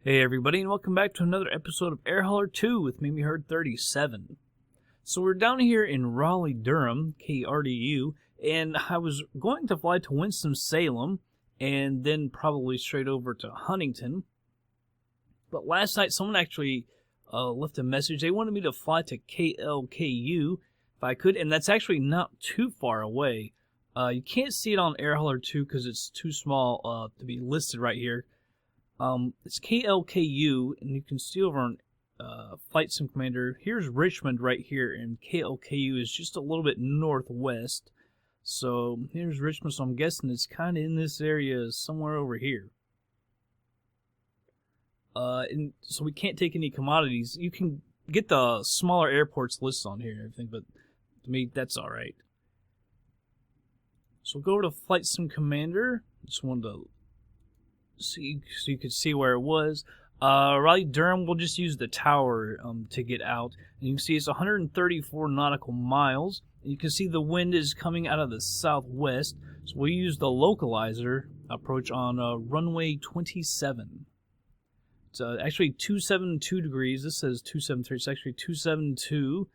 Hey everybody, and welcome back to another episode of Air Hauler 2 with Mimi Herd 37. So we're down here in Raleigh, Durham, KRDU, and I was going to fly to Winston-Salem and then probably straight over to Huntington. But last night someone actually left a message. They wanted me to fly to KLKU if I could, and that's actually not too far away. You can't see it on Air Hauler 2 because it's too small to be listed right here. It's KLKU, and you can see over on FlightSim Commander. Here's Richmond right here, and KLKU is just a little bit northwest. So here's Richmond, so I'm guessing it's kind of in this area somewhere over here. And so we can't take any commodities. You can get the smaller airports listed on here and everything, but to me, that's alright. So we'll go over to FlightSim Commander. Just wanted to see so you could see where it was. Raleigh Durham, we'll just use the tower to get out. And you can see it's 134 nautical miles. And you can see the wind is coming out of the southwest. So we'll use the localizer approach on runway 27. It's actually 272 degrees. This says 273. It's actually 272.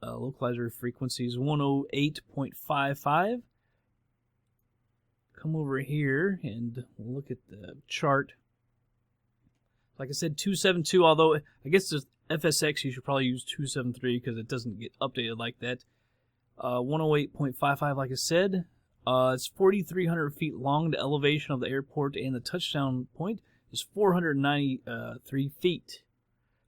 Localizer frequency is 108.55. Come over here and look at the chart. Like I said, 272, although I guess the FSX you should probably use 273 because it doesn't get updated like that. 108.55, like I said. It's 4,300 feet long. The elevation of the airport and the touchdown point is 493 feet.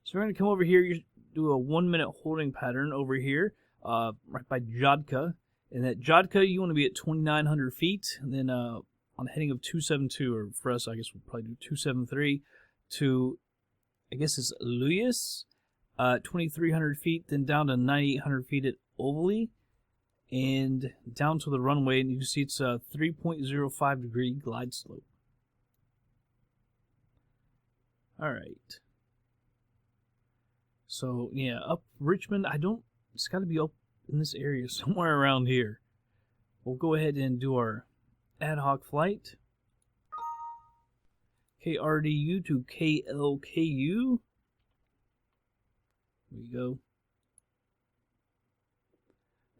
So we're going to come over here, you do a 1-minute holding pattern over here, right by Jodka. And at Jodka, you want to be at 2,900 feet. And then on the heading of 272, or for us, I guess we'll probably do 273, to, I guess it's Louisa, 2,300 feet. Then down to 9,800 feet at Ovalie. And down to the runway, and you can see it's a 3.05 degree glide slope. Alright. So, yeah, up Richmond, it's got to be up in this area somewhere around here. We'll go ahead and do our ad hoc flight. KRDU to KLKU. There we go.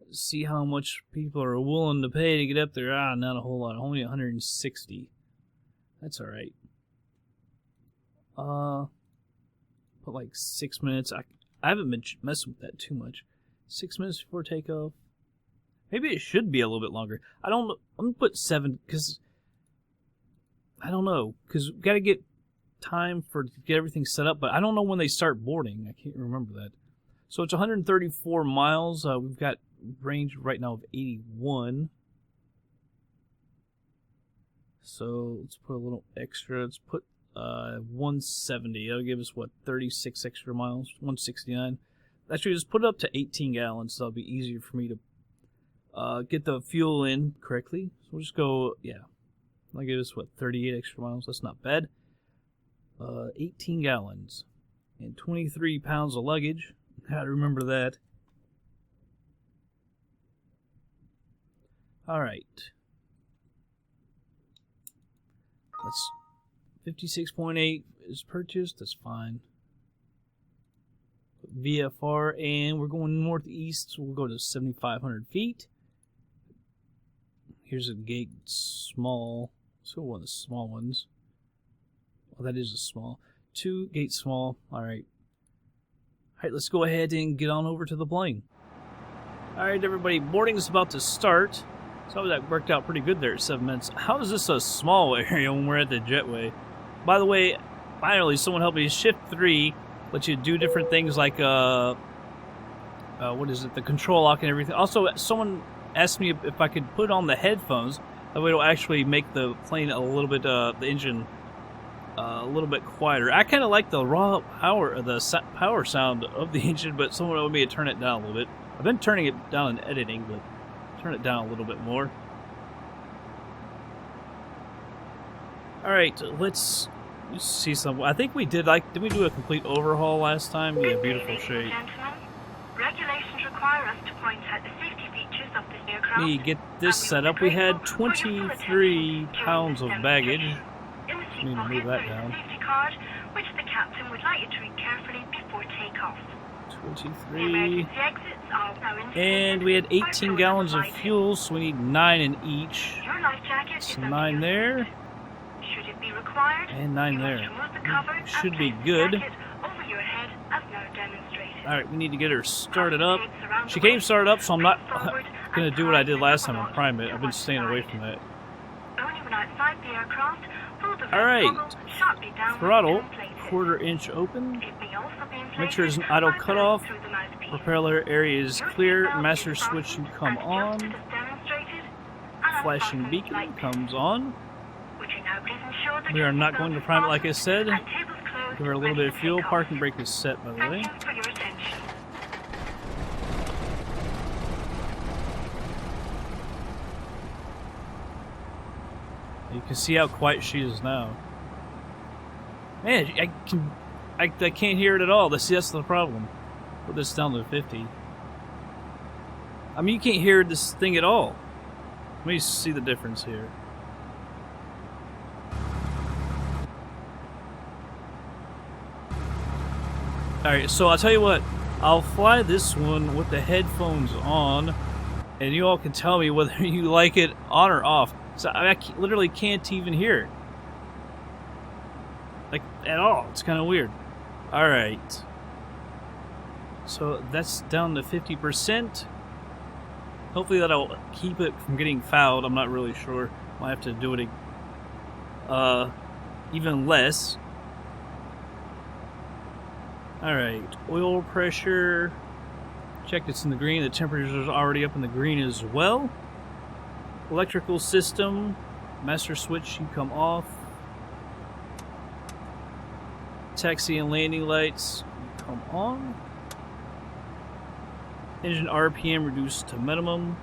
Let's see how much people are willing to pay to get up there. Not a whole lot. Only 160. That's alright. Put like 6 minutes. I haven't been messing with that too much. 6 minutes before takeoff. Maybe it should be a little bit longer. I don't know. I'm going to put 7 because I don't know. Because we've got to get time to get everything set up. But I don't know when they start boarding. I can't remember that. So it's 134 miles. We've got range right now of 81. So let's put a little extra. Let's put 170. That'll give us, what, 36 extra miles? 169. Actually, just put it up to 18 gallons, so that'll be easier for me to get the fuel in correctly. So we'll just go, yeah. That'll give us, what, 38 extra miles? That's not bad. 18 gallons. And 23 pounds of luggage. Gotta remember that. Alright. That's 56.8 is purchased. That's fine. VFR, and we're going northeast, so we'll go to 7,500 feet. Here's a gate small. Let's go one of the small ones. Oh, that is a small. 2 gate small. Alright. Alright, let's go ahead and get on over to the plane. Alright, everybody, boarding is about to start. So that worked out pretty good there at 7 minutes. How is this a small area when we're at the jetway? By the way, finally, someone helped me. Shift 3 lets you do different things like, what is it, the control lock and everything. Also, someone asked me if I could put on the headphones. That way it'll actually make the plane a little bit, the engine a little bit quieter. I kind of like the raw power, the power sound of the engine, but someone told me to turn it down a little bit. I've been turning it down in editing, but turn it down a little bit more. Alright, let's see some. I think we did we do a complete overhaul last time? Yeah, beautiful shape. Regulations require us to point out the safety features of this aircraft. Let me get this set up. We had 23 pounds of baggage. Let me move that down. card, which the captain would like you to read carefully before takeoff. 23. Emergency exits are now indicated. And we had 18 by gallons of light. fuel, so we need 9 in each. Your life jacket So is under 9 your there. seat. Should it be required, And 9 you there. must remove the cover and Should be place the good. jacket over your head as now demonstrated. Alright, we need to get her started up. Tapes around She the came waist, started up, so I'm not bring forward going to and do what I did tighten last the time and knot prime it. to I've been one staying away side. from that. Only when outside the aircraft, pull the Alright. toggle sharply down Throttle, to inflate it. 1/4 inch open. It may also be inflated Make sure there's an idle by cutoff. blowing through the mouthpiece. Propeller area is Your clear. seatbelt Master is switch fastened should come and on. adjusted as demonstrated, and Flashing unfastened beacon like this. comes on. Would you now please ensure that We your are not seatbelt going to is prime it like I fastened said. and tables closed, Give her a little ready bit of for fuel. takeoff. Parking brake is set, by the way. Thank you for your attention. You can see how quiet she is now. Man, I can't hear it at all. That's the problem. Put this down to 50. I mean, you can't hear this thing at all. Let me see the difference here. Alright, so I'll tell you what. I'll fly this one with the headphones on, and you all can tell me whether you like it on or off. So I literally can't even hear it. Like, at all. It's kind of weird. Alright. So that's down to 50%. Hopefully that'll keep it from getting fouled. I'm not really sure. Might have to do it even less. Alright. Oil pressure. Check it's in the green. The temperature is already up in the green as well. Electrical system. Master switch should come off. Taxi and landing lights come on. Engine RPM reduced to minimum.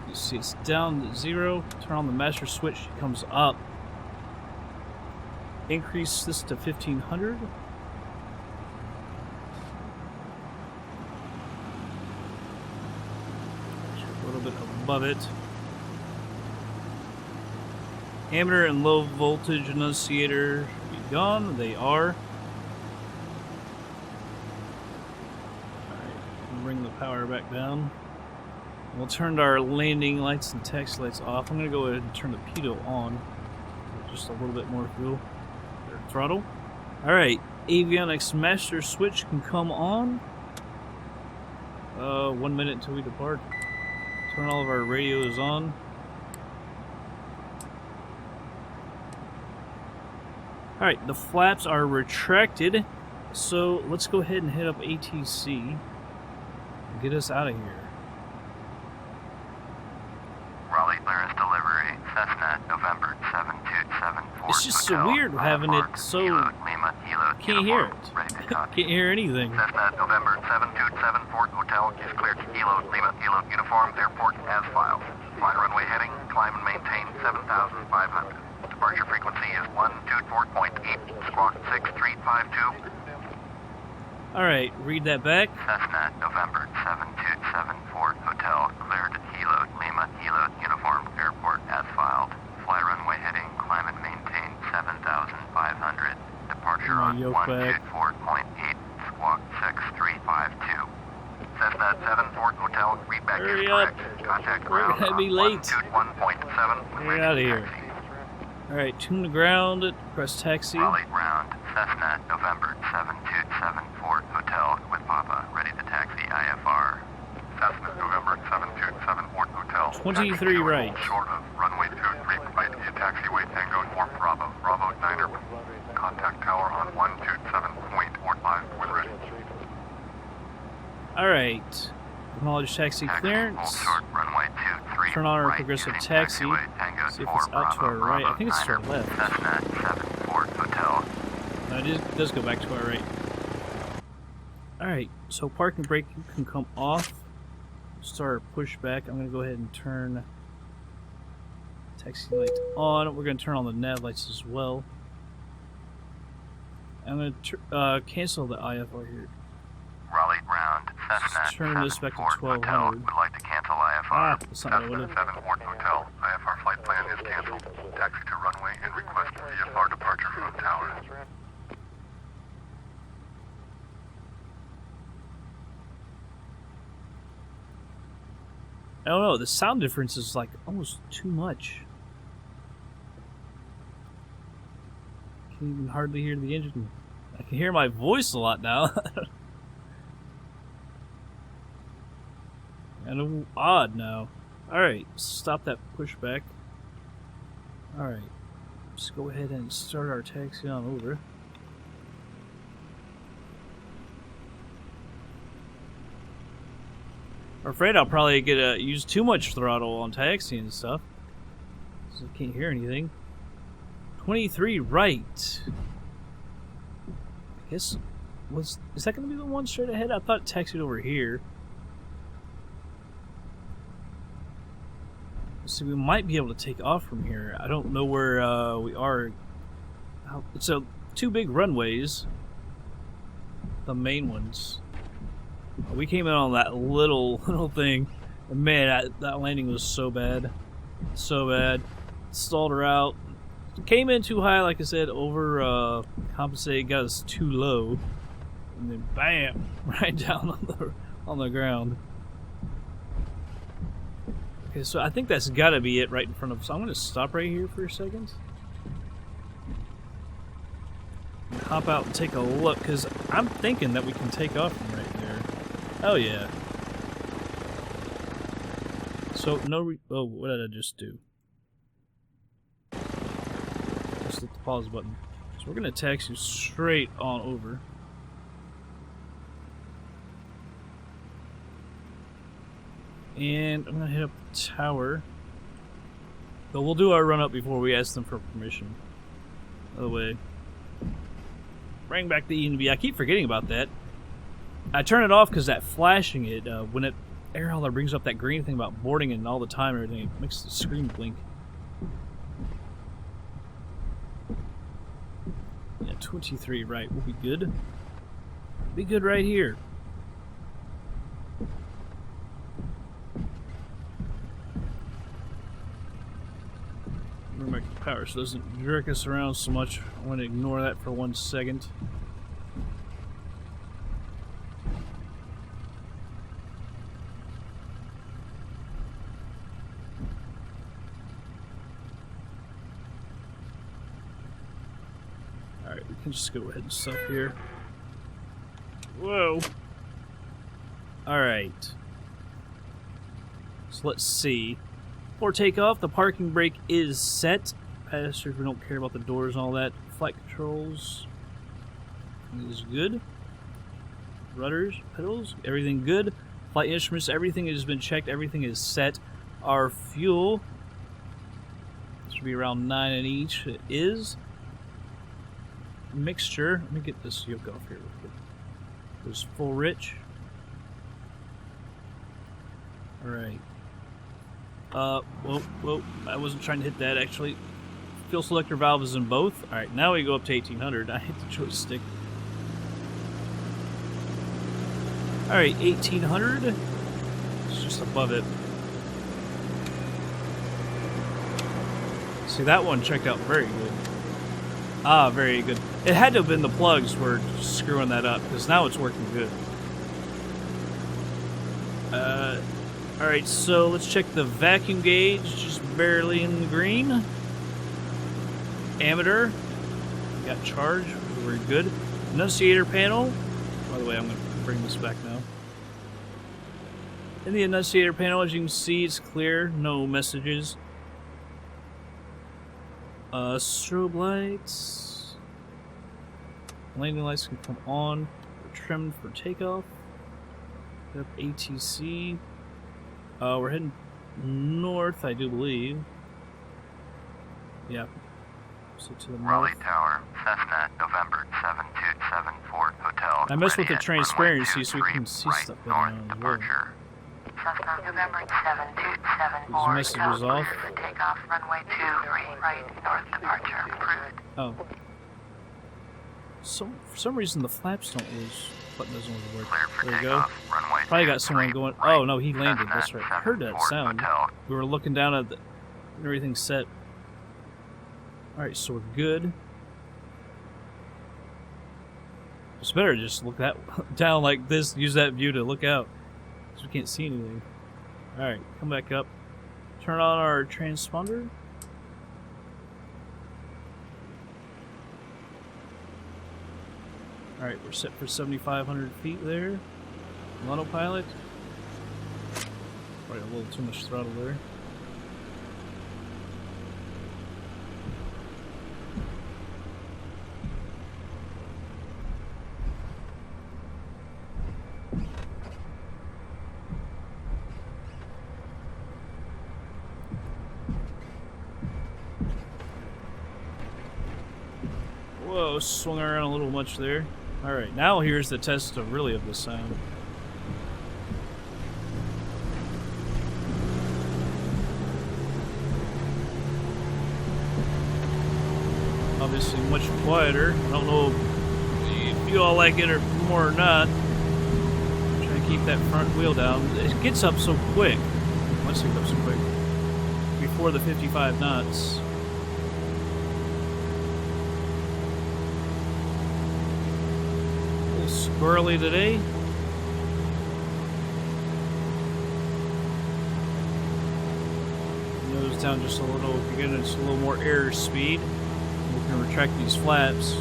You see it's down to 0. Turn on the master switch, it comes up. Increase this to 1500. A little bit above it. Ammeter and low voltage annunciator should be gone. They are. Alright, bring the power back down. We'll turn our landing lights and taxi lights off. I'm going to go ahead and turn the pitot on. Just a little bit more fuel. Throttle. Alright, avionics master switch can come on. 1 minute until we depart. Turn all of our radios on. Alright, the flaps are retracted, so let's go ahead and hit up ATC and get us out of here. Raleigh clearance delivery, Cessna, November 7274. It's just so weird having it so... Can't hear it. Can't hear anything. Cessna, November 7274, hotel is cleared to Kilo, Lima, Kilo, uniform, airport as filed. Fly runway heading, climb and maintain 7,500. Departure frequency is 124.8, squawk 6352. Alright, read that back. Cessna, November 7274, hotel cleared to Kilo, Lima, Kilo, uniform, airport as filed. Fly runway heading, climb and maintain 7,500. Departure on Yoke back. 124.8, squawk 6352. Cessna 74 hotel, read back Hurry is up. correct. Contact We're ground gonna be on late. 121.7. Get out of here. Alright, tune the ground, press taxi. Raleigh ground, Cessna, November 7274, hotel with Papa, ready to taxi IFR. Cessna, November 7274, hotel. 23 right. Short of runway 23 right, taxiway Tango 4 Bravo, Bravo 9er. Contact tower on 127.45 with ready. Alright. Acknowledge taxi clearance. Short runway 23 Turn on our right, progressive using taxi. taxiway Tango See if 4 it's out to our Bravo, right. I Bravo think it's to our 9er. left. Cessna 74 hotel. No, it does go back to our right. Alright, so parking brake can come off. Start push back. I'm going to go ahead and turn taxi light on. We're going to turn on the nav lights as well. I'm going to cancel the IFR here. Raleigh ground, Cessna Just turn this back to 74 hotel. 1200. Would like to cancel IFR. Ah, that's not what I Cessna wanted. 74 hotel. IFR flight plan is canceled. Taxi to runway runway and request VFR departure from tower. I don't know, the sound difference is like almost too much. I can even hardly hear the engine. I can hear my voice a lot now. Kind of odd now. Alright, stop that pushback. Alright, let's go ahead and start our taxi on over. I'm afraid I'll probably get use too much throttle on taxi and stuff, so I can't hear anything. 23 right. I guess is that going to be the one straight ahead? I thought it taxied over here. So we might be able to take off from here. I don't know where we are. It's two big runways, the main ones. We came in on that little thing, and man, that landing was so bad, so bad. Stalled her out. Came in too high, like I said, over compensated, got us too low, and then bam, right down on the ground. Okay, so I think that's got to be it right in front of us. So I'm going to stop right here for a second. Hop out and take a look, because I'm thinking that we can take off from right there. Oh yeah. So, oh, what did I just do? Just hit the pause button. So we're going to taxi straight on over. And I'm going to hit up the tower. But we'll do our run up before we ask them for permission. Other way. Bring back the ENB. I keep forgetting about that. I turn it off because that flashing it, when it air hauler brings up that green thing about boarding and all the time and everything, it makes the screen blink. Yeah, 23 right. We'll be good. Be good right here. Remember my power so it doesn't jerk us around so much. I want to ignore that for 1 second. Alright, we can just go ahead and stop here. Whoa! Alright. So let's see. Before takeoff, the parking brake is set. Passengers, we don't care about the doors and all that. Flight controls is good. Rudders, pedals, everything good. Flight instruments, everything has been checked. Everything is set. Our fuel should be around 9 in each. It is. Mixture. Let me get this yoke off here real quick. There's full rich. Alright. Whoa, I wasn't trying to hit that actually. Fuel selector valve is in both. Alright, now we go up to 1800. I hit the joystick. Alright, 1800. It's just above it. See, that one checked out very good. Ah, very good. It had to have been the plugs were screwing that up, because now it's working good. Alright, so let's check the vacuum gauge, just barely in the green. Ammeter, we got charge, very good. Annunciator panel, by the way, I'm going to bring this back now. In the annunciator panel, as you can see, it's clear, no messages. Strobe lights. Landing lights can come on. We're trimmed for takeoff. Up ATC. We're heading north, I do believe. Yeah. So to the Raleigh north. Tower, Cessna, November 7274 Hotel. I messed with the Ready at transparency runway so we can see right, stuff north better now as well. departure. Cessna, November 7274. These messages off. For takeoff, runway 23, right, north departure. Approved. Oh. For some reason the flaps don't lose. Button doesn't always work. Cleared for There we go. takeoff, runway Probably got 23, someone going. right, Oh no, he landed. Cessna That's right. I heard that 74 sound. Hotel. We were looking down at everything set. Alright, so we're good. It's better to just look that down like this, use that view to look out. Because we can't see anything. Alright, come back up. Turn on our transponder. Alright, we're set for 7,500 feet there. Autopilot. Probably a little too much throttle there. Whoa, swung around a little much there. Alright, now here's the test of really of the sound. Obviously much quieter. I don't know if you all like it or more or not. Trying to keep that front wheel down. It gets up so quick. Let's get up so quick. Before the 55 knots. Squirrely today. Nose down just a little. Again, it's a little more air speed. We can retract these flaps.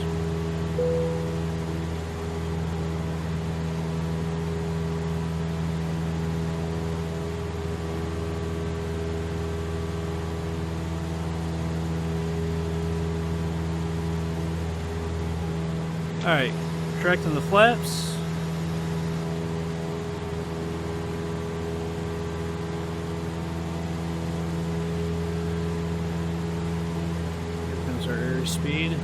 All right. Retracting the flaps. Here comes our airspeed.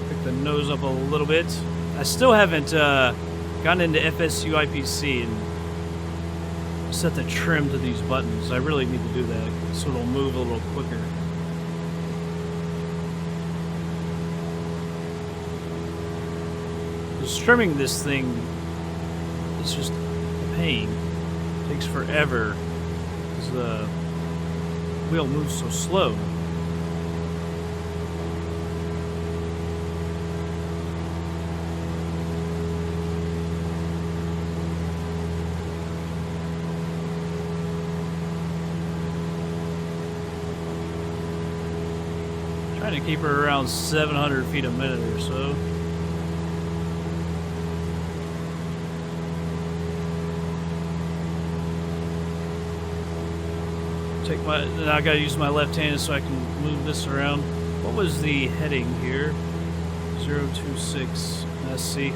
Pick the nose up a little bit. I still haven't gotten into FSU IPC and set the trim to these buttons. I really need to do that so it'll move a little quicker. Trimming this thing is just a pain. It takes forever because the wheel moves so slow. Trying to keep her around 700 feet a minute or so. Now I gotta use my left hand so I can move this around. What was the heading here? 026. Let's see.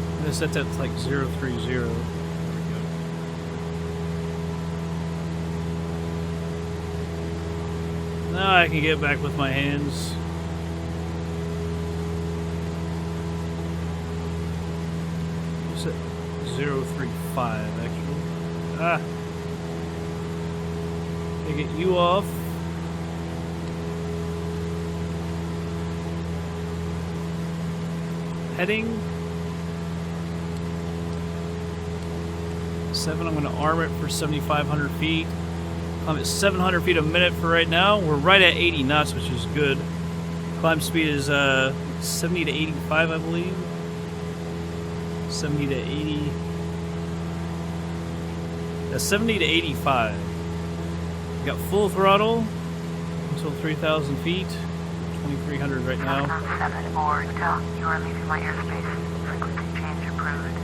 I'm gonna set that to like 030. There we go. Now I can get back with my hands. At 035 actually. They get you off. Heading 7. I'm going to arm it for 7,500 feet. I'm at 700 feet a minute for right now. We're right at 80 knots, which is good. Climb speed is 70 to 85, I believe. 70 to 80. That's 70 to 85. We got full throttle until 3,000 feet. 2,300 right now. 7 or you are leaving my airspace. Frequency change approved.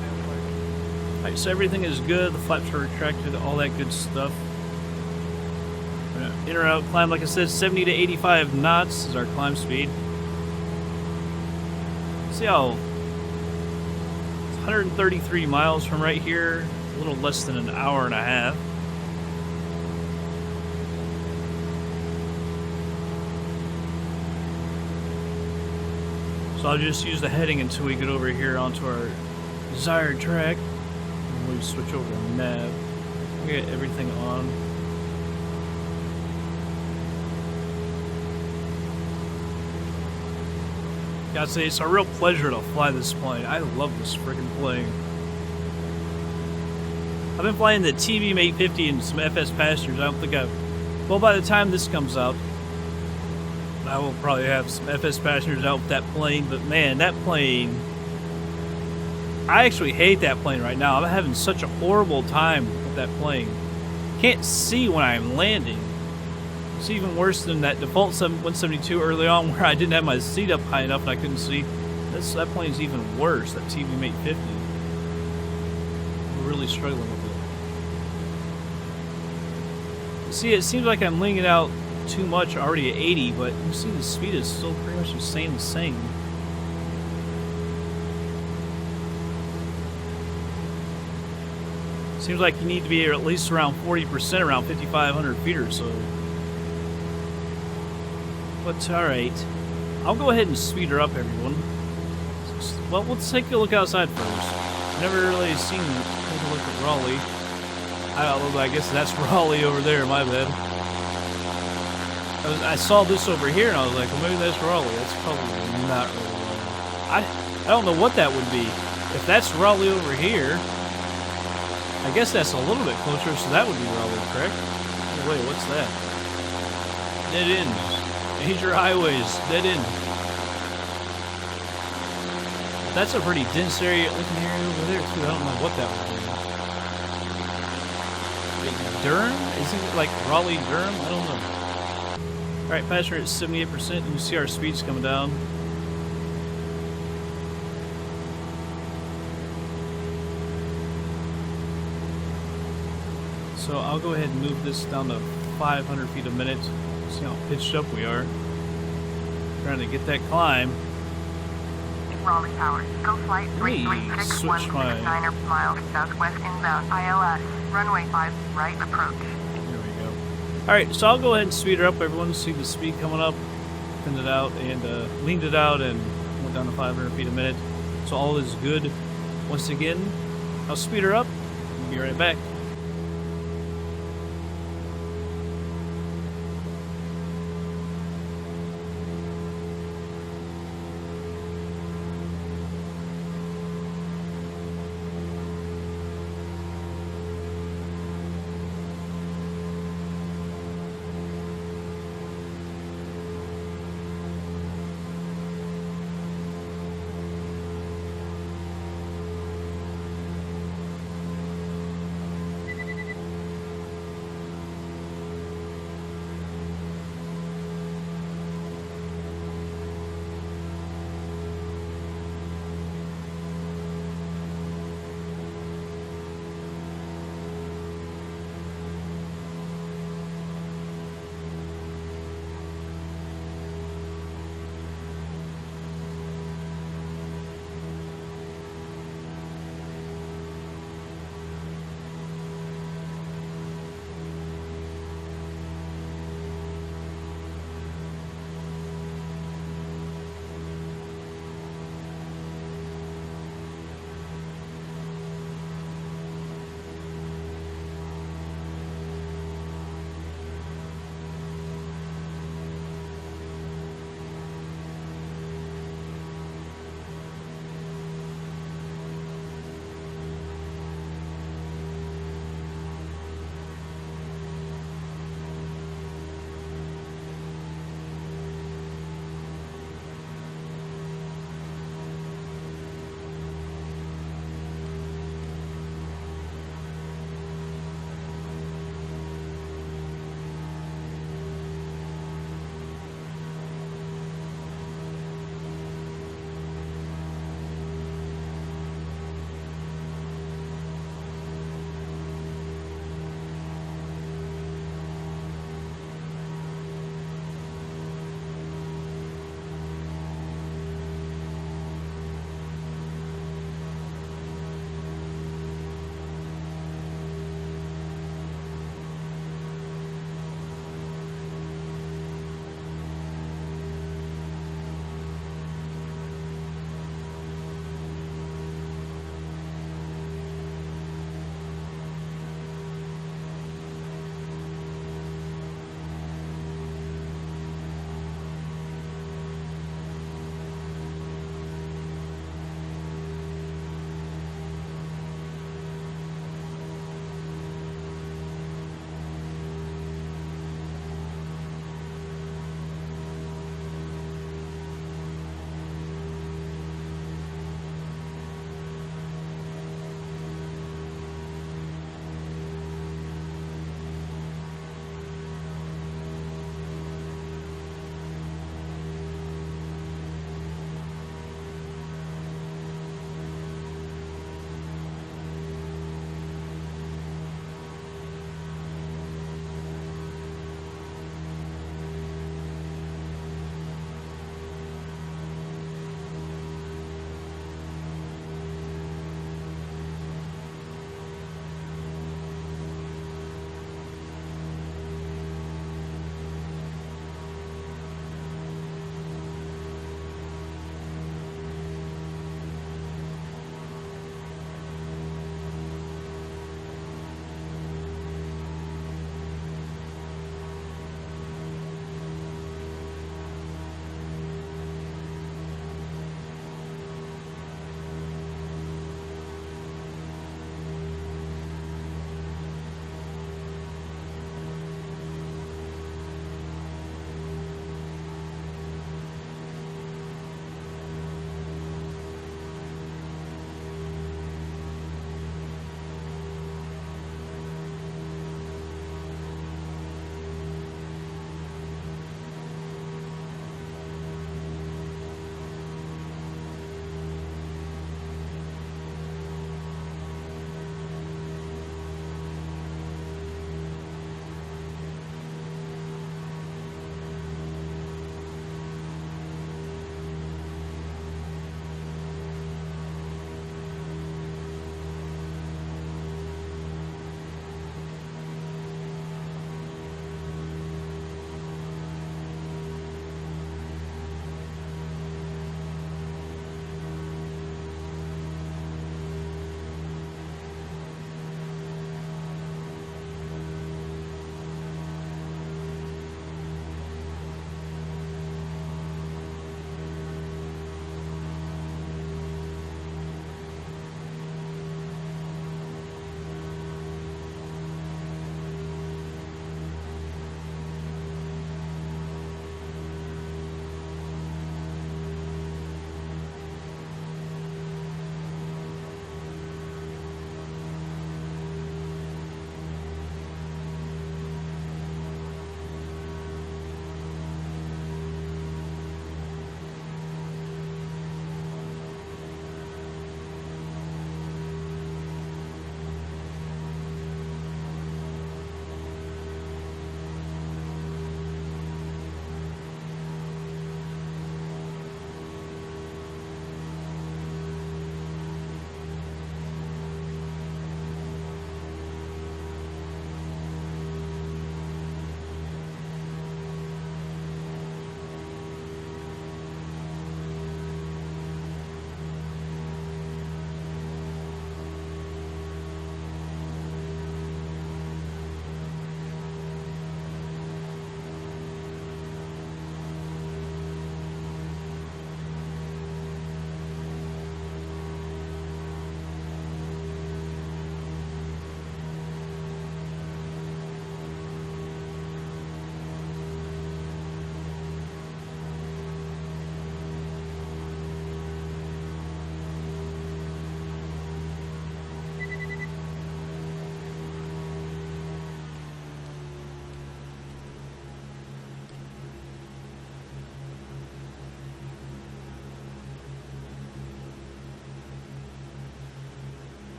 Alright, so everything is good. The flaps are retracted, all that good stuff. In or out climb, like I said, 70 to 85 knots is our climb speed. See how 133 miles from right here, a little less than an hour and a half. So I'll just use the heading until we get over here onto our desired track. And we switch over to nav. We get everything on. Gotta say, it's a real pleasure to fly this plane. I love this friggin' plane. I've been flying the TVM 850 and some FS Passengers. I don't think I've... Well, by the time this comes out, I will probably have some FS Passengers out with that plane. But man, that plane... I actually hate that plane right now. I'm having such a horrible time with that plane. Can't see when I'm landing. It's even worse than that default 172 early on where I didn't have my seat up high enough and I couldn't see. That plane's even worse, that TVM 850. I'm really struggling with it. See, it seems like I'm leaning out too much already at 80, but you see the speed is still pretty much the same. Seems like you need to be at least around 40%, around 5,500 feet or so. But alright. I'll go ahead and speed her up, everyone. Well, let's take a look outside first. Never really seen take a look at Raleigh. I guess that's Raleigh over there, my bad. I saw this over here and I was like, well, maybe that's Raleigh. That's probably not really Raleigh. I don't know what that would be. If that's Raleigh over here, I guess that's a little bit closer, so that would be Raleigh, correct? Oh, wait, what's that? Dead ends. Major highways. Dead end. That's a pretty dense area looking area over there, too. I don't know what that would be. Like Durham? Isn't it like Raleigh, Durham? I don't know. Alright, passenger at 78%. You can see our speeds coming down. So I'll go ahead and move this down to 500 feet a minute. See how pitched up we are. Trying to get that climb. Raleigh Tower. Go flight 336 miles southwest inbound ILS. Runway 5 right approach. There we go. Alright, so I'll go ahead and speed her up, everyone. See the speed coming up. Thinned it out and leaned it out and went down to 500 feet a minute. So all is good. Once again, I'll speed her up. We'll be right back.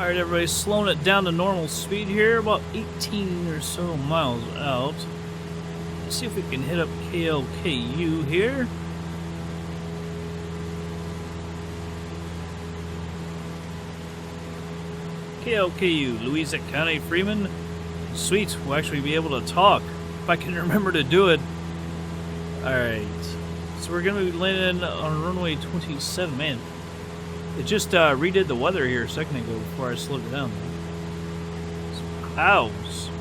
Alright, everybody, slowing it down to normal speed here, about 18 or so miles out. Let's see if we can hit up KLKU here. KLKU, Louisa County, Freeman. Sweet, we'll actually be able to talk if I can remember to do it. Alright, so we're going to be landing on runway 27. Man, it just redid the weather here a second ago before I slowed it down. Some clouds.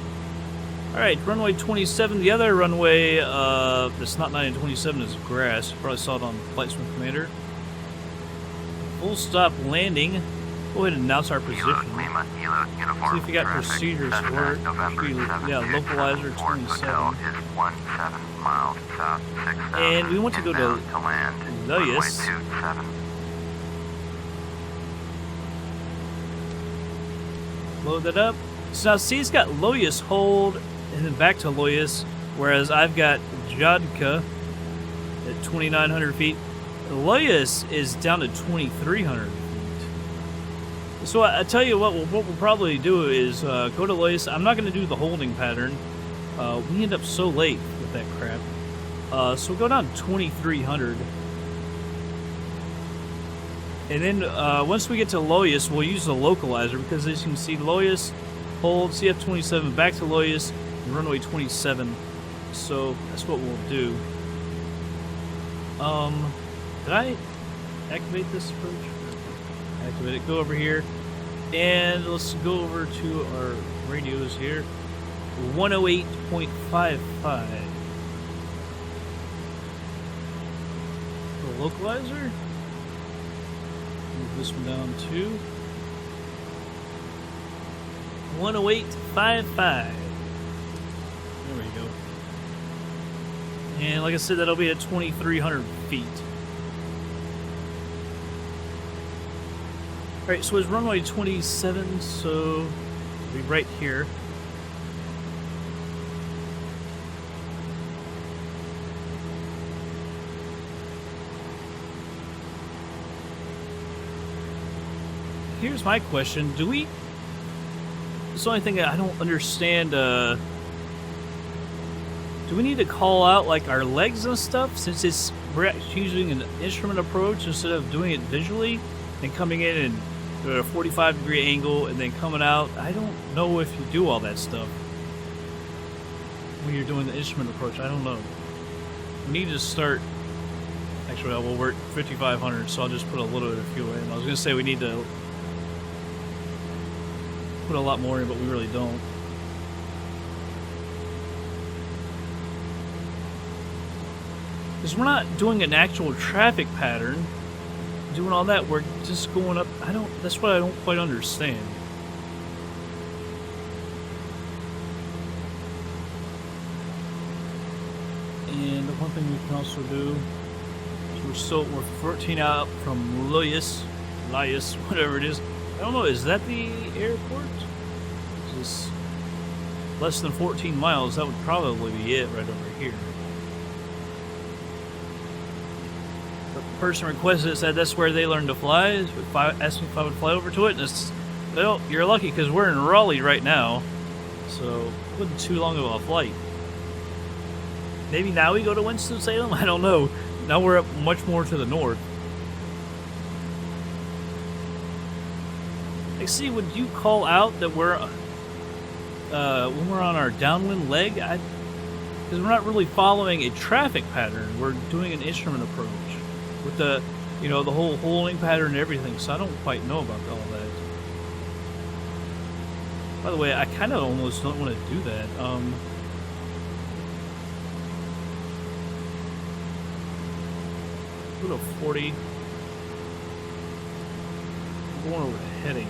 Alright, runway 27. The other runway that's not 9 and 27 is grass. You probably saw it on FlightSim Commander. Full stop landing. Go ahead and announce our position. See if you got procedures for it. Yeah, localizer 27. And we want to go to Louisa. Load that up. So now see, it's got Louisa hold and then back to Louisa, whereas I've got Jodka at 2,900 feet. Louisa is down to 2,300 feet. So I tell you what we'll probably do is go to Louisa. I'm not going to do the holding pattern. We end up so late with that crap. So we'll go down to 2,300. And then once we get to Louisa, we'll use the localizer because as you can see, Louisa, hold, CF27, back to Louisa, and runway 27. So that's what we'll do. Did I activate this approach? Activate it. Go over here. And let's go over to our radios here. 108.55. The localizer. Move this one down to 108.55. There we go. And like I said, that'll be at 2,300 feet. Alright, so it's runway 27, so it'll be right here. Here's my question. Do we... It's the only thing that I don't understand, do we need to call out, like, our legs and stuff? Since we're actually using an instrument approach instead of doing it visually and coming in and at a 45-degree angle and then coming out. I don't know if you do all that stuff when you're doing the instrument approach. I don't know. We need to start... Actually, well, we're at 5,500, so I'll just put a little bit of fuel in. I was going to say we need to put a lot more in, but we really don't. Because we're not doing an actual traffic pattern, doing all that, we're just going up. That's what I don't quite understand. And the one thing we can also do is we're 14 out from Louisa, whatever it is. I don't know, is that the airport? Is this less than 14 miles? That would probably be it right over here. The person requested it, said that's where they learned to fly. Asked me if I would fly over to it, and it's, well, you're lucky because we're in Raleigh right now, so it wasn't too long of a flight. Maybe now we go to Winston-Salem? I don't know. Now we're up much more to the north. Like, see, would you call out that we're when we're on our downwind leg? Because we're not really following a traffic pattern. We're doing an instrument approach with the, you know, the whole holding pattern and everything. So I don't quite know about all that. By the way, I kind of almost don't want to do that. Go to 40. I'm going over the heading.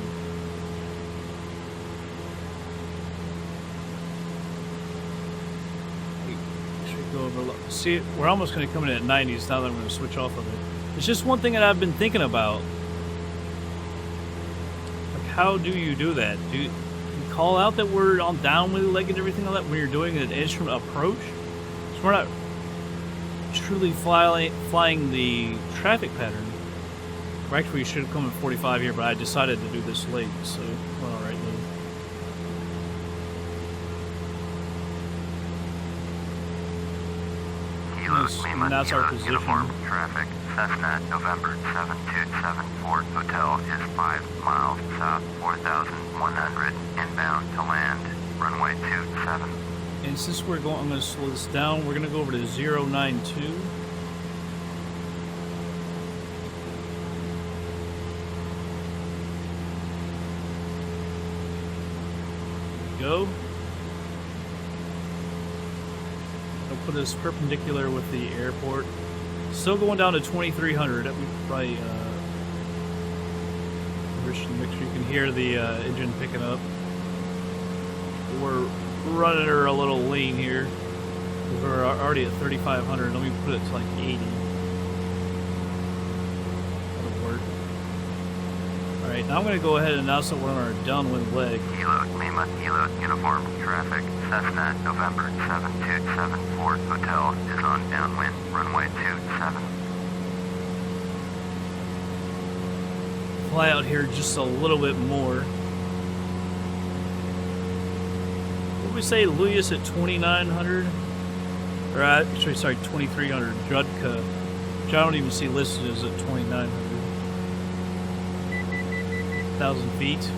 Should go over. See, we're almost going to come in at 90s now that I'm going to switch off of it. It's just one thing that I've been thinking about. Like, how do you do that? Do you call out that we're on downwind leg and everything like that when you're doing an instrument approach? So we're not truly flying the traffic pattern. Actually, we should have come at 45 here, but I decided to do this late, so well, alright then. And that's our position. Uniform traffic. Cessna, November 7274 Hotel is 5 miles south, 4,100 inbound to land, runway 27. And since we're going, I'm going to slow this down. We're going to go over to 092. Go. I'll put this perpendicular with the airport. Still going down to 2300. That would probably make sure you can hear the engine picking up. We're running her a little lean here. We're already at 3500. Let me put it to like 80. That'll work. Alright, now I'm going to go ahead and announce that we're on our downwind leg. Kilo Lima, Kilo Uniform traffic. Cessna, November 7274 Hotel is on downwind, runway 27. Fly out here just a little bit more. What did we say, Louisa at 2900? Or actually, sorry, 2300. Judka, which I don't even see listed as at 2900. 1,000 feet.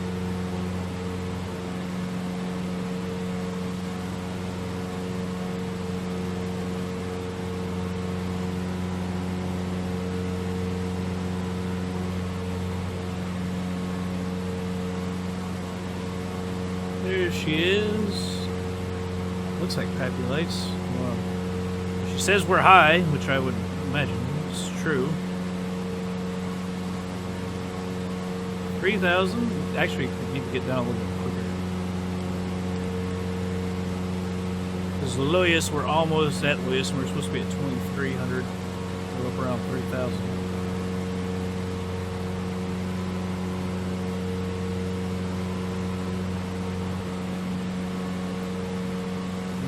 There she is. Looks like Pappy Lights. Well, she says we're high, which I would imagine is true. 3,000? Actually, we need to get down a little bit quicker. Because Louis, we're almost at Louis, and we're supposed to be at 2,300. We're up around 3,000.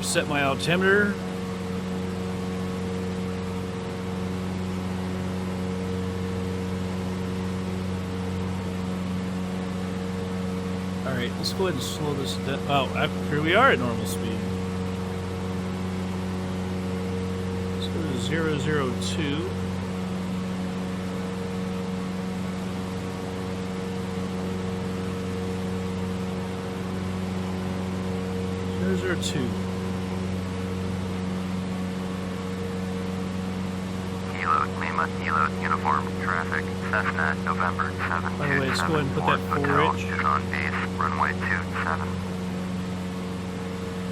Set my altimeter. Alright, let's go ahead and slow this down. Oh, here we are at normal speed. Let's go to 002. Lima, Kilo Uniform traffic. Cessna, November 7. By the way, let's go ahead and put that Hotel 4-inch. is on base, runway 27.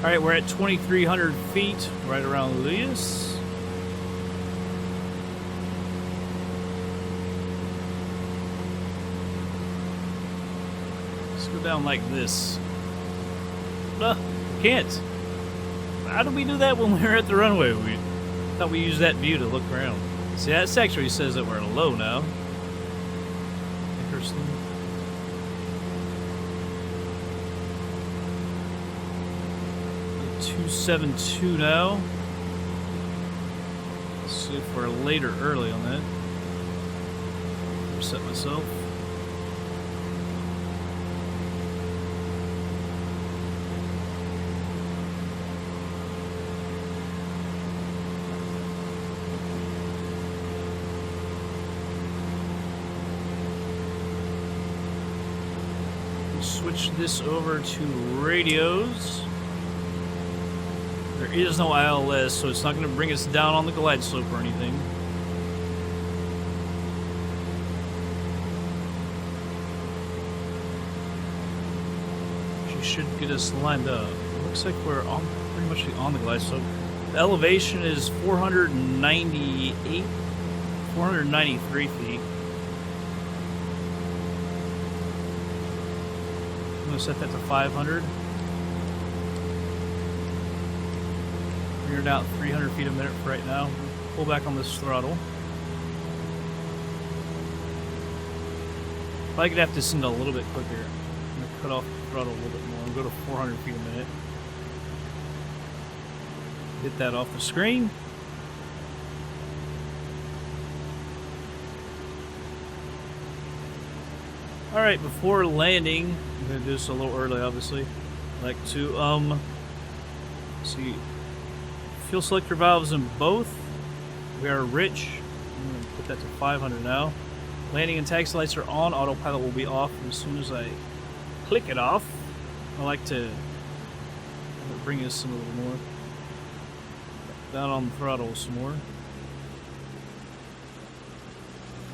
Alright, we're at 2,300 feet, right around Louis. Let's go down like this. No, can't. How did we do that when we were at the runway? We thought we used that view to look around. See, that actually says that we're low now. Interesting. The 272 now. Let's see if we're late or early on that. Reset myself. Switch this over to radios. There is no ILS, so it's not going to bring us down on the glide slope or anything. She should get us lined up. It looks like we're on, pretty much on the glide slope. The elevation is 493 feet. I'm going to set that to 500. We're down 300 feet a minute for right now. Pull back on this throttle. I could have to send a little bit quicker. I'm going to cut off the throttle a little bit more and go to 400 feet a minute. Get that off the screen. Alright, before landing, I'm gonna do this a little early, obviously. I like to, see. Fuel selector valves in both. We are rich. I'm gonna put that to 500 now. Landing and taxi lights are on. Autopilot will be off as soon as I click it off. I like to bring this in a little more. Down on the throttle some more.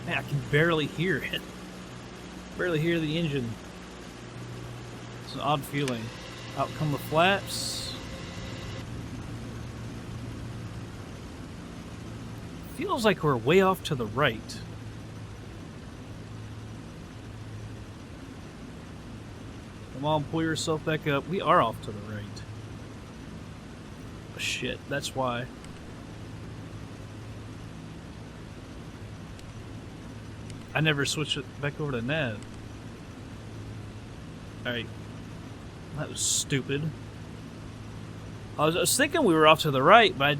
Man, I can barely hear it. Barely hear the engine. It's an odd feeling. Out come the flaps. Feels like we're way off to the right. Come on, pull yourself back up. We are off to the right. Oh, shit, that's why. I never switched it back over to nav. Alright. That was stupid. I was thinking we were off to the right, but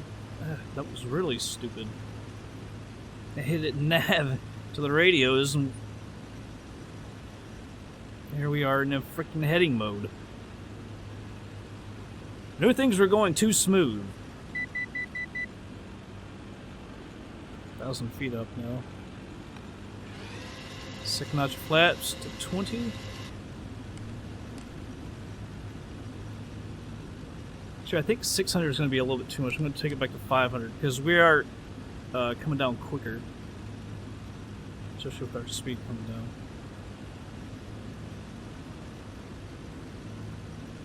that was really stupid. I hit it nav to the radios, and here we are in a freaking heading mode. Knew things were going too smooth. 1,000 feet up now. Second notch flaps to 20. Actually, I think 600 is going to be a little bit too much. I'm going to take it back to 500 because we are coming down quicker. Especially with our speed coming down.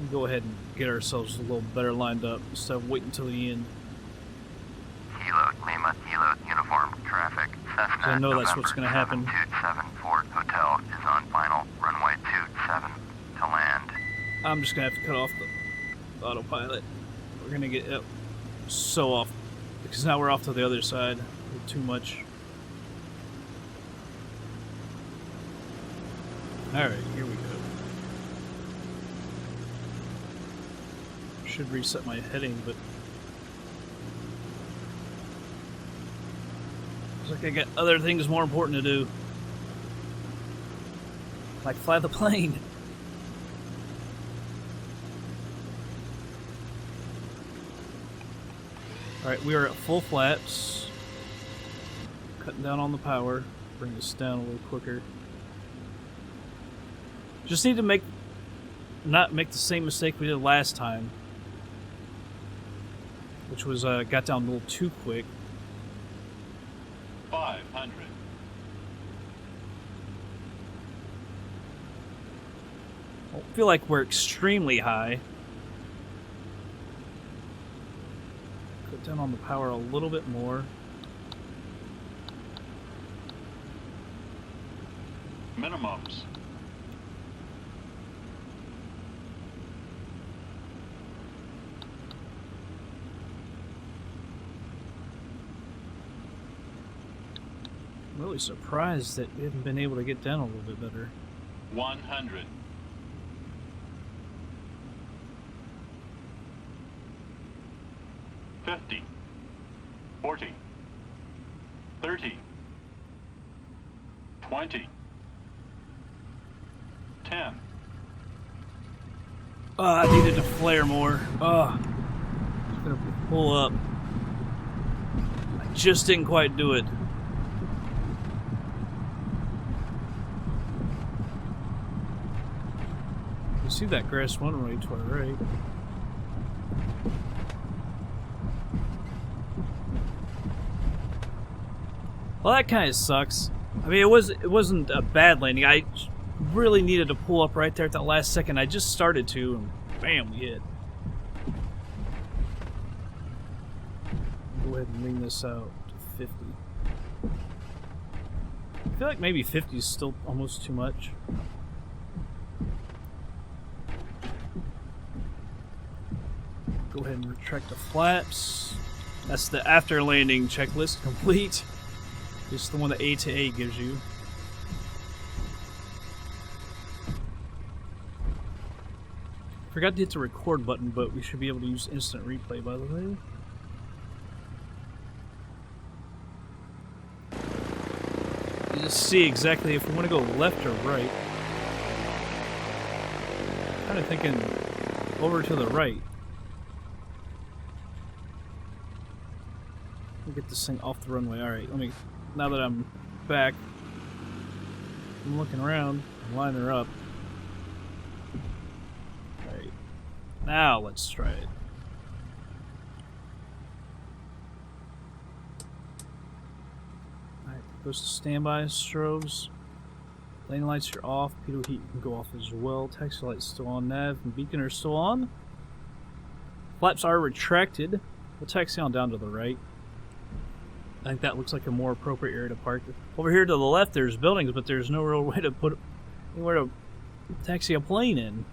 We'll go ahead and get ourselves a little better lined up instead of waiting until the end. Kilo, Lima, Kilo, uniform, traffic, Cessna, I know that's what's going to happen. 727 Hotel is on final, runway 27 to land. I'm just going to have to cut off the autopilot. We're going to get so off, because now we're off to the other side. Too much. Alright, here we go. Should reset my heading, but looks like I got other things more important to do. Like fly the plane. Alright, we are at full flaps. Cutting down on the power. Bring this down a little quicker. Just need to not make the same mistake we did last time. Which was, got down a little too quick. 500. I feel like we're extremely high. Cut down on the power a little bit more. Minimums. I'm really surprised that we haven't been able to get down a little bit better. 100. 50. 40. 30. 20. 10. Oh, I needed to flare more. Oh, just gonna pull up. I just didn't quite do it. You see that grass runway to our right. Well, that kind of sucks. I mean, it wasn't a bad landing. I really needed to pull up right there at that last second. I just started to, and bam, we hit. Go ahead and lean this out to 50. I feel like maybe 50 is still almost too much. Go ahead and retract the flaps. That's the after landing checklist complete. This is the one that A gives you. Forgot to hit the record button, but we should be able to use instant replay, by the way. You just see exactly if we want to go left or right. kind of thinking over to the right. Let me get this thing off the runway. Alright, let me, now that I'm back, I'm looking around, lining her up. Alright, now let's try it. Alright, goes to standby, strobes. Lane lights are off, pitot heat can go off as well. Taxi lights still on, nav and beacon are still on. Flaps are retracted. We'll taxi on down to the right. I think that looks like a more appropriate area to park. Over here to the left there's buildings, but there's no real way to put anywhere to taxi a plane in.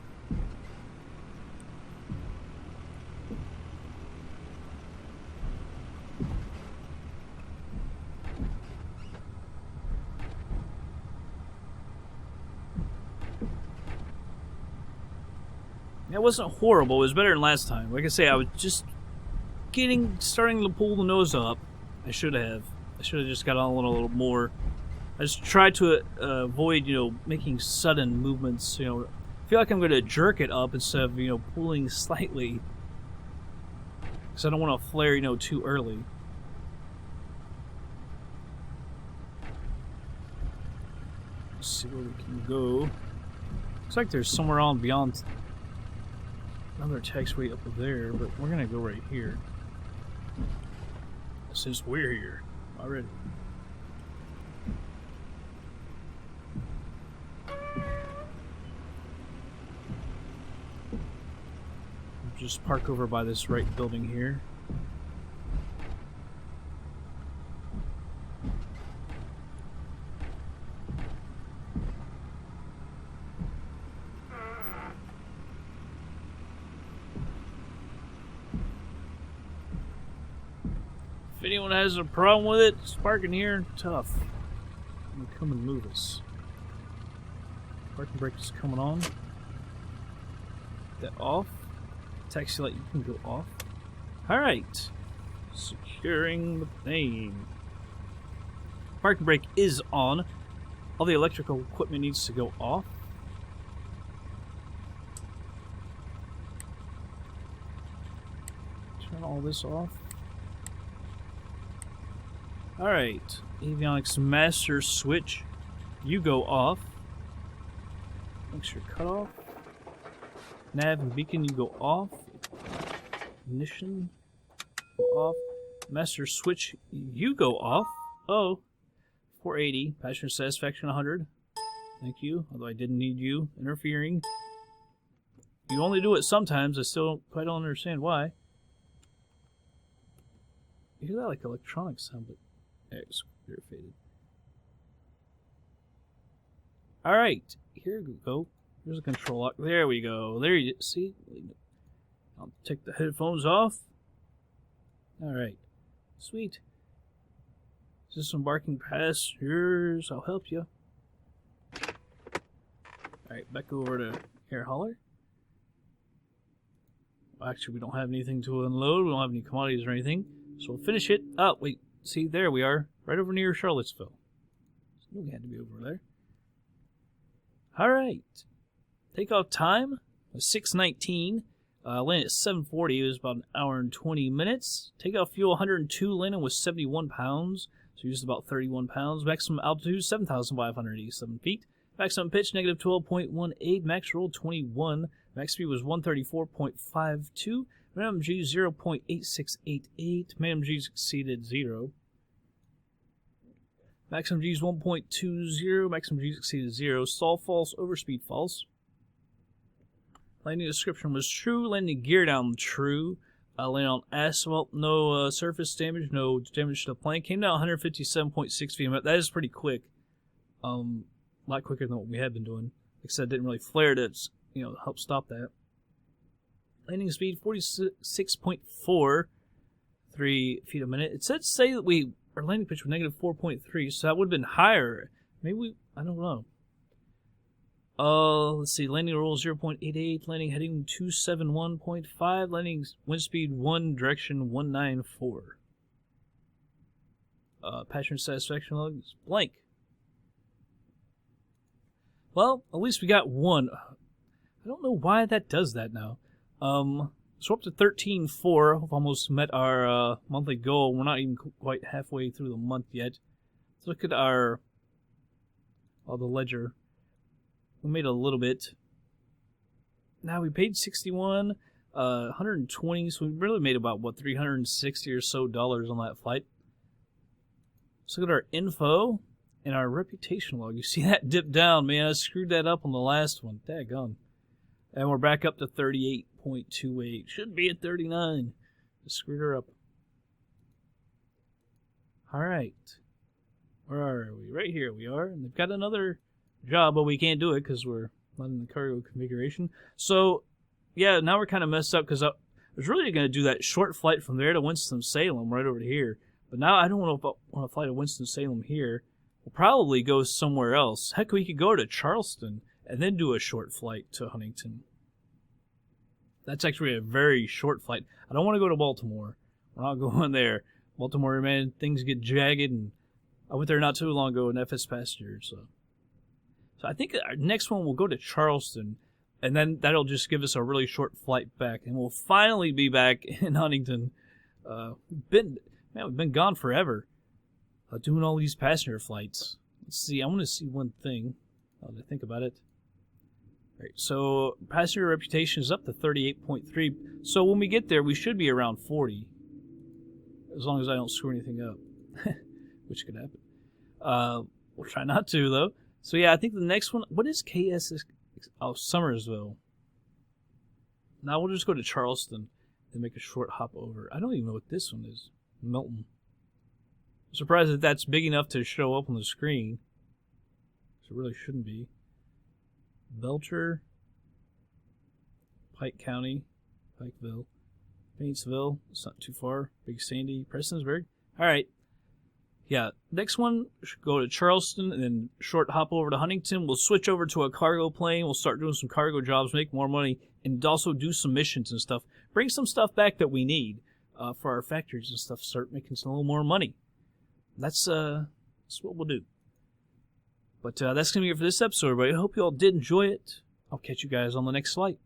It wasn't horrible. It was better than last time. Like I say, I was just starting to pull the nose up. I should have just got on a little more. I just tried to avoid, making sudden movements. I feel like I'm going to jerk it up instead of, pulling slightly, because I don't want to flare, too early. Let's see where we can go. Looks like there's somewhere on beyond. Another taxiway up there, but we're gonna go right here. Since we're here already. Just park over by this right building here. If anyone has a problem with it, just parking here, tough. Come and move us. Parking brake is coming on. That off. Taxi light, you can go off. Alright. Securing the plane. Parking brake is on. All the electrical equipment needs to go off. Turn all this off. Alright, avionics master switch, you go off. Make sure cut off. Nav and beacon, you go off. Ignition, go off. Master switch, you go off. Oh, 480, passenger satisfaction 100. Thank you, although I didn't need you interfering. You only do it sometimes, I still quite don't understand why. You hear that like electronic sound, but it's faded. Alright, here we go. Here's a control lock. There we go. There you see. I'll take the headphones off. Alright. Sweet. Disembarking passengers. I'll help you. Alright, back over to air hauler. Actually, we don't have anything to unload. We don't have any commodities or anything. So we'll finish it. Oh, wait. See, there we are. Right over near Charlottesville. We had to be over there. Alright. Takeoff time was 6:19. Landed at 7:40. It was about an hour and 20 minutes. Takeoff fuel 102. Landing was 71 pounds. So used about 31 pounds. Maximum altitude 7,587 feet. Maximum pitch negative 12.18. Max roll 21. Max speed was 134.52. Minimum G 0.8688. Minimum G's exceeded 0. Maximum G is 1.20. Maximum G's exceeded 0. Stall false. Overspeed false. Landing description was true. Landing gear down true. Landing on asphalt. No surface damage. No damage to the plane. Came down 157.6 feet. That is pretty quick. A lot quicker than what we had been doing. Like I said, didn't really flare to help stop that. Landing speed 46.43 feet a minute. It said say that our landing pitch was negative 4.3, so that would have been higher. Maybe I don't know. Let's see. Landing roll 0.88. Landing heading 271.5. Landing wind speed 1. Direction 194. Passenger satisfaction log is blank. Well, at least we got one. I don't know why that does that now. So we're up to 13.4. We've almost met our monthly goal. We're not even quite halfway through the month yet. Let's look at our the ledger. We made a little bit. Now we paid 61, 120. So we really made about what, 360 or so dollars on that flight. Let's look at our info and our reputation log. You see that dip down, man. I screwed that up on the last one. Daggone. And we're back up to 38.28. Should be at 39. Just screwed her up. Alright. Where are we? Right here we are. And they've got another job, but we can't do it because we're not in the cargo configuration. So, yeah, now we're kind of messed up because I was really going to do that short flight from there to Winston-Salem right over to here. But now I don't want to fly to Winston-Salem here. We'll probably go somewhere else. Heck, we could go to Charleston and then do a short flight to Huntington. That's actually a very short flight. I don't want to go to Baltimore. We're not going there. Baltimore, man, things get jagged, and I went there not too long ago in FS Passenger. So I think our next one we'll go to Charleston, and then that'll just give us a really short flight back, and we'll finally be back in Huntington. We've been gone forever, doing all these passenger flights. Let's see. I want to see one thing. Now that I think about it. All right, so passenger reputation is up to 38.3. So when we get there, we should be around 40, as long as I don't screw anything up, which could happen. We'll try not to, though. So yeah, I think the next one. What is KSS? Oh, Summersville. Now we'll just go to Charleston and make a short hop over. I don't even know what this one is. Milton. I'm surprised that that's big enough to show up on the screen. So it really shouldn't be. Belcher, Pike County, Pikeville, Paintsville, it's not too far, Big Sandy, Prestonsburg. Alright, yeah, next one, should go to Charleston, and then short hop over to Huntington. We'll switch over to a cargo plane, we'll start doing some cargo jobs, make more money, and also do some missions and stuff. Bring some stuff back that we need for our factories and stuff, start making some little more money. That's what we'll do. But that's going to be it for this episode, everybody. I hope you all did enjoy it. I'll catch you guys on the next flight.